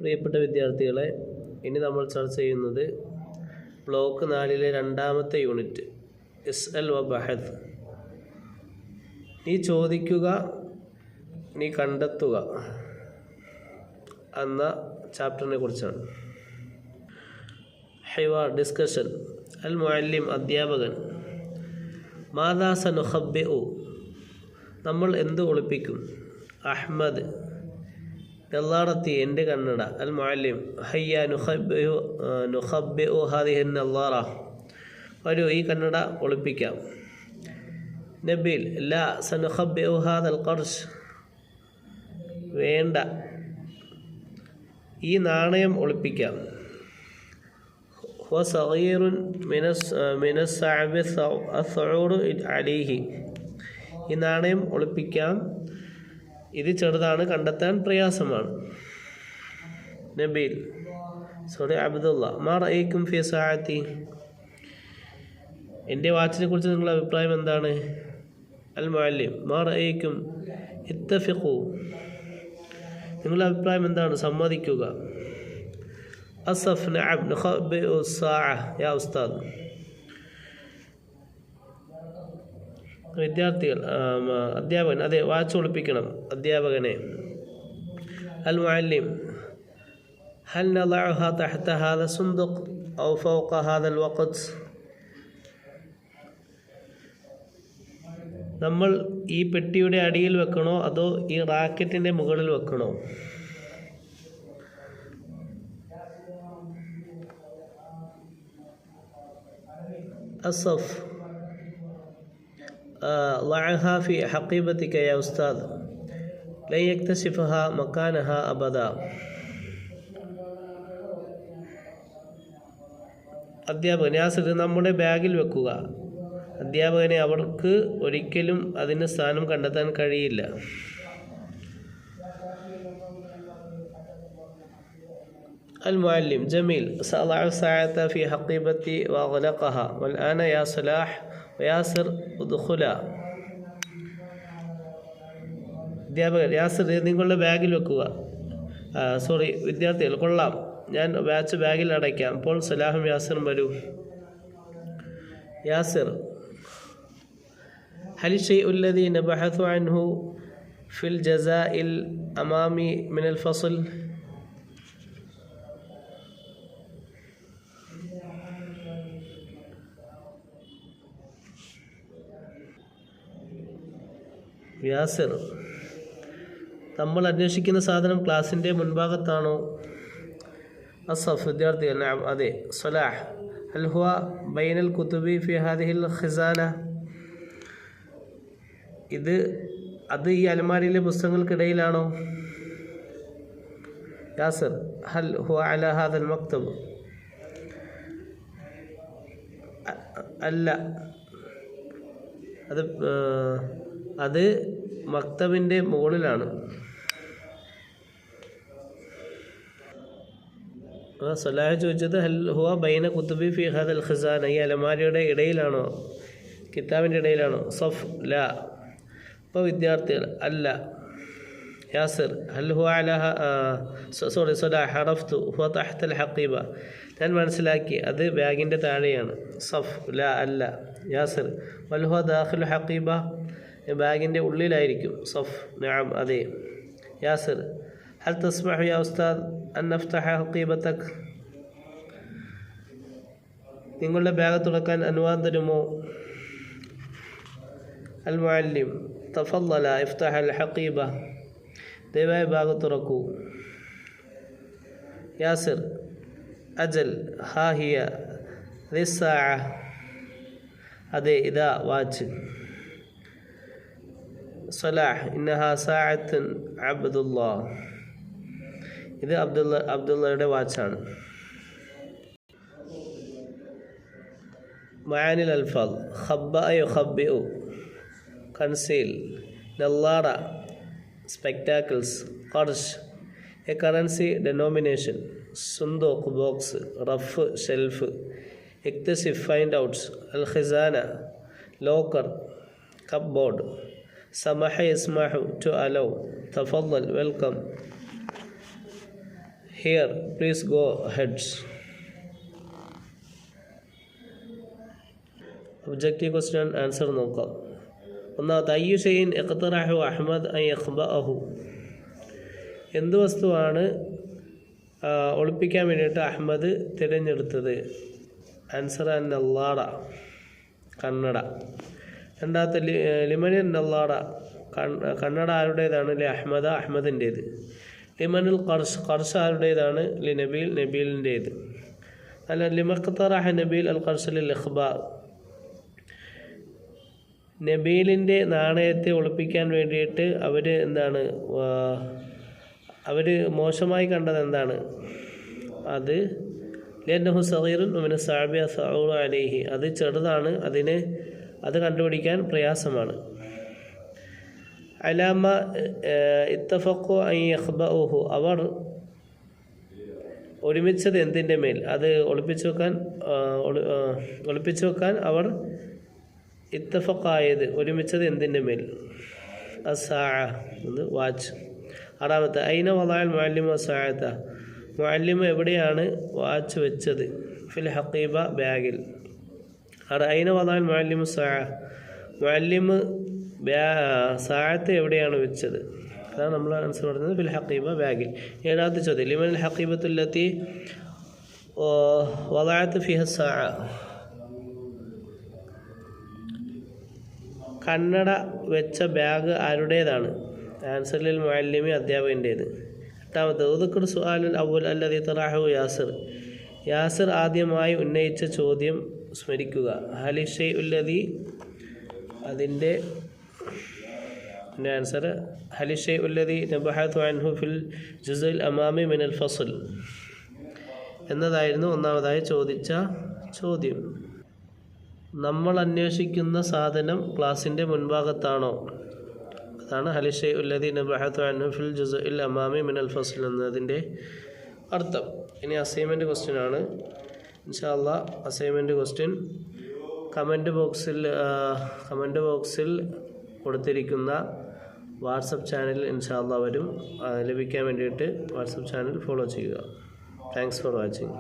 പ്രിയപ്പെട്ട വിദ്യാർത്ഥികളെ, ഇനി നമ്മൾ ചർച്ച ചെയ്യുന്നത് ബ്ലോക്ക് 4-ലെ രണ്ടാമത്തെ യൂണിറ്റ് ഇസ്അൽ വ ബഹദ്. നീ ചോദിക്കുക, നീ കണ്ടെത്തുക എന്ന ചാപ്റ്ററിനെ കുറിച്ചാണ്. ഹിവാർ, ഡിസ്കഷൻ. അൽ മുഅല്ലിം, അധ്യാപകൻ. മാദാ സനുഖബ്ബിഉ, നമ്മൾ എന്ത് ഒളിപ്പിക്കും. അഹ്മദ്, നല്ലാറത്തി, എൻ്റെ കണ്ണട. അൽ മുഅല്ലിം, ഹയ്യ നുഖബ്ബിഉ ഹാദിഹി നല്ലാറ, വരൂ ഈ കണ്ണട ഒളിപ്പിക്കാം. നബീൽ, ലാ സനുഖബ്ബിഉ ഹാദൽ ഖർശ്, വേണ്ട ഈ നാണയം ഒളിപ്പിക്കാം. ഹുവ സഗീറുൻ മിനസ്സഅബി അസ്ഉറു അലൈഹി, ഈ നാണയം ഒളിപ്പിക്കാം, ഇത് ചെറുതാണ്, കണ്ടെത്താൻ പ്രയാസമാണ്. നബീൽ, അബ്ദുള്ള, മാ റഅയ്കും ഫി സഅതി, എൻ്റെ വാച്ചിനെ കുറിച്ച് നിങ്ങളുടെ അഭിപ്രായം എന്താണ്. അൽ മുഅല്ലിം, മാ റഅയ്കും ഇത്തഫിഖു, നിങ്ങളുടെ അഭിപ്രായം എന്താണ്, സമ്മതിക്കുക. അസഫ്, നഅം നുഖബ്ബിഉ സ്സാഅ യാ ഉസ്താദ്. വിദ്യാർത്ഥികൾ, അധ്യാപകൻ, അതെ വാച്ച് ഒളിപ്പിക്കണം, അധ്യാപകനെ. അൽ മുഅല്ലിം, ഹൽ നളഉഹാ തഹ്ത ഹാദ സുന്ദുഖ് ഔ ഫൗഖ ഹാദൽ വഖത്, നമ്മൾ ഈ പെട്ടിയുടെ അടിയിൽ വെക്കണോ അതോ ഈ റാക്കറ്റിൻ്റെ മുകളിൽ വെക്കണോ. അസഫ്, ضعها في حقيبتك يا أستاذ لن يكتشفها مكانها أبدا. അധ്യാപകൻ, യാസിർ, നമ്മുടെ ബാഗിൽ വെക്കുക. അധ്യാപകനെ, അവർക്ക് ഒരിക്കലും അതിൻ്റെ സ്ഥാനം കണ്ടെത്താൻ കഴിയില്ല. അൽ മുഅല്ലിം, ജമീൽ, സഅളഉ സഅത ഫി ഹഖീബത്തി വഅഗ്ലഖഹ വൽആന യാ സലാഹ് യാസിർ ഉദ്ഖുല. അധ്യാപകൻ, യാസിർ, നിങ്ങളുടെ ബാഗിൽ വെക്കുക. വിദ്യാർത്ഥികൾ, കൊള്ളാം, ഞാൻ വാച്ച് ബാഗിൽ അടയ്ക്കാം. അപ്പോൾ സലാഹും യാസിറും വരൂ. യാസിർ, ഹൽ ശൈഉ അല്ലദീ നബഹതു അൻഹു ഫിൽ ജസാഇൽ അമാമി മിനൽ ഫസ്ൽ. യാസിർ, നമ്മൾ അന്വേഷിക്കുന്ന സാധനം ക്ലാസിൻ്റെ മുൻഭാഗത്താണോ. അസഫ്, വിദ്യാർത്ഥികൾ, അതെ. സലാഹ്, ഹൽ ഹുവ ബൈനൽ കുതുബി ഫി ഹാദിഹിൽ ഖിസാന, അത് ഈ അലമാരിയിലെ പുസ്തകങ്ങൾക്കിടയിലാണോ. യാസിർ, ഹൽ ഹുവ അല ഹാദൽ മക്തബ്, അല്ല, അത് മക്തബിൻ്റെ മുകളിലാണ്. സലാഹ് ചോദിച്ചത് ഹൽ ഹുവ ബൈന കുതുബി ഫി ഹാദൽ ഖിസാന, ഈ അലമാരിയുടെ ഇടയിലാണോ, കിതാബിൻ്റെ ഇടയിലാണോ. സഫ്, ലാ. അപ്പോൾ വിദ്യാർത്ഥികൾ, അല്ല. യാസിർ, ഹൽ ഹുവ അല സലാഹ് അറഫ്തു ഹുവ തഹ്തൽ ഹഖീബ, ഞാൻ മനസ്സിലാക്കി, അത് ബാഗിൻ്റെ താഴെയാണ്. സഫ്, ലാ, അല്ല. യാസിർ, വൽ ഹുവ ദാഖിൽ ഹഖീബ, ബാഗിൻ്റെ ഉള്ളിലായിരിക്കും. സഫ്, നഅം, അതെ. യാസിർ, ഹൽ തസ്മഹു യാ ഉസ്താദ് അൻ നഫ്തഹ ഹഖീബതക്, നിങ്ങളുടെ ബാഗ് തുറക്കാൻ അനുവാദം തരുമോ. അൽ മുഅല്ലിം, തഫദ്ദല ഇഫ്തഹ അൽ ഹഖീബ, ദയവായി ബാഗ് തുറക്കൂ. യാസിർ, അജൽ, ഹാ ഹിയ ദിസ്സാഅ, അതെ ഇതാ വാച്ച്. സലാഹ്, ഇന്നഹാ സാഅത്തുൻ അബ്ദുല്ലാ, ഇത് അബ്ദുള്ളയുടെ വാച്ചാണ്. മഅനിൽ അൽഫാദ്. ഖബ്ബഅ യുഖബ്ബിഉ, കൺസീൽ. നല്ലാറ, സ്പെക്ടാക്കിൾസ്. ഖർശ്, എ കറൻസി ഡെനോമിനേഷൻ. സുന്ദൂഖ്, ബോക്സ്. റഫ്, ഷെൽഫ്. ഇക്തസിഫ്, ഫൈൻഡ് ഔട്ട്സ്. അൽ ഖിസാന, ലോക്കർ. കപ്ബോർഡ്. സമഹ യസ്മഹു, ടു അലോ. തഫദ്ദൽ, welcome. Here please go heads. Objective question answer നോക്കാം. ഒന്നാമത്തെ അയ്യു ഷൈഇൻ ഇഖ്തറഹു അഹ്മദ് അൻ യഖ്ബഅഹു. എന്ത് വസ്തുവാണ് ഒളിപ്പിക്കാൻ വേണ്ടിയിട്ട് അഹ്മദ് തിരഞ്ഞെടുത്തത്? ആൻസർ അന്നല്ലാട, കണ്ണട. രണ്ടാമത്തെ ലിമൻ നല്ലാട, കണ്ണട ആരുടേതാണ്? ലി അഹ്മദ, അഹ്മദിൻ്റേത്. ലിമനുൽ ഖർഷ്, ഖർഷ് ആരുടേതാണ്? ലി നബീൽ, നബീലിൻ്റേത്. അല്ല ലിമഖ്തറഹ നബീൽ അൽ ഖർഷ് ലിൽ ഇഖ്ബാർ. നബീലിൻ്റെ നാണയത്തെ ഒളിപ്പിക്കാൻ വേണ്ടിയിട്ട് അവർ മോശമായി കണ്ടത് എന്താണ്? അത് ലിഅന്നഹു സഗീറുൻ വമിന സഅബി അസ്അഉറു അലൈഹി, അത് ചെറുതാണ്, അത് കണ്ടുപിടിക്കാൻ പ്രയാസമാണ്. അലാമ ഇത്തഫഖു അൻ യഖ്ബഉഹു, അവർ ഒരുമിച്ചത് എന്തിൻ്റെ മേൽ? അത് ഒളിപ്പിച്ചു വെക്കാൻ അവർ ഇത്തഫഖായത്, ഒരുമിച്ചത് എന്തിൻ്റെ മേൽ? അസ്സാഅ, അത് വാച്ച്. ആറാമത്തെ ഐന വദഅൽ മുഅല്ലിമു അസ്സാഅത, മുഅല്ലിമു എവിടെയാണ് വാച്ച് വെച്ചത്? ഫിൽ ഹഖീബ, ബാഗിൽ. ഐന വദഅൽ മുഅല്ലിമു സ്സാഅ, മുഅല്ലിമു സാഅത്ത് എവിടെയാണ് വെച്ചത്? അതാണ് നമ്മൾ ആൻസർ പറയുന്നത്, ഫിൽ ഹഖീബ, ബാഗിൽ. ഏഴാമത്തെ ചോദ്യം ലിമൻ ഹഖീബത്തുല്ലത്തി വദഅത് ഫിഹ സ്സാഅ, കണ്ണട വെച്ച ബാഗ് ആരുടേതാണ്? ആൻസറിൽ മുഅല്ലിമി, അധ്യാപകൻ്റേത്. എട്ടാമത്തെ ഉദ്കുർ സുആലുൽ അവൽ അല്ലദീ തറഹു യാസിർ, യാസിർ ആദ്യമായി ഉന്നയിച്ച ചോദ്യം സ്മരിക്കുക. ഹലി ഷൈഉല്ലദീ, അതിൻ്റെ ആൻസർ ഹലി ഷൈഉല്ലദീ നബഹതു അൻഹു ഫിൽ ജുസ്ഇൽ അമാമി മിനൽ ഫസ്ൽ എന്നതായിരുന്നു ഒന്നാമതായി ചോദിച്ച ചോദ്യം. നമ്മൾ അന്വേഷിക്കുന്ന സാധനം ക്ലാസിൻ്റെ മുൻഭാഗത്താണോ? അതാണ് ഹലി ഷൈഉല്ലദീ നബഹതു അൻഹു ഫിൽ ജുസ്ഇൽ അമാമി മിനൽ ഫസ്ൽ എന്നതിൻ്റെ അർത്ഥം. ഇനി അസൈൻമെൻറ്റ് ക്വസ്റ്റ്യൻ ആണ്. ഇൻഷാ അല്ലാഹ് അസൈൻമെൻറ്റ് ക്വസ്റ്റ്യൻ കമൻറ്റ് ബോക്സിൽ കൊടുത്തിരിക്കുന്ന വാട്സപ്പ് ചാനൽ ഇൻഷാ അല്ലാഹ് വരും. ലഭിക്കാൻ വേണ്ടിയിട്ട് വാട്സപ്പ് ചാനൽ ഫോളോ ചെയ്യുക. Thanks for watching.